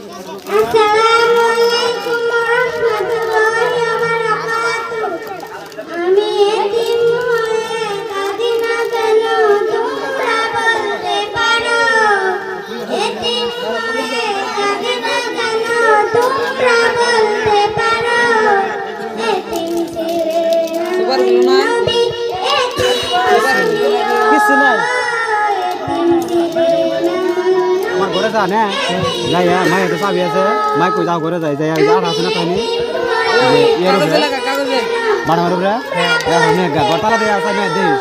আসসালামু আলাইকুম ওয়া রাহমাতুল্লাহি ওয়া বারাকাতুহু। আমি এতিম হয়ে কাঁদি না কেন তোমরা বলতে পারো। এতিম হয়ে কাঁদি না কেন তোমরা বলতে পারো। এতিম ছেড়ে নবী এতিম কিছু নাই এতিম ছেড়ে আমার ঘরে যা না যাই মায়ের তো চাবি আছে মাই কই যাও ঘরে যাই যাই আর আছে না তাইনি যে ইয়ার উপরে বাড়া মারুরা এখন ঘর তালা দেয়া আছে না দেশ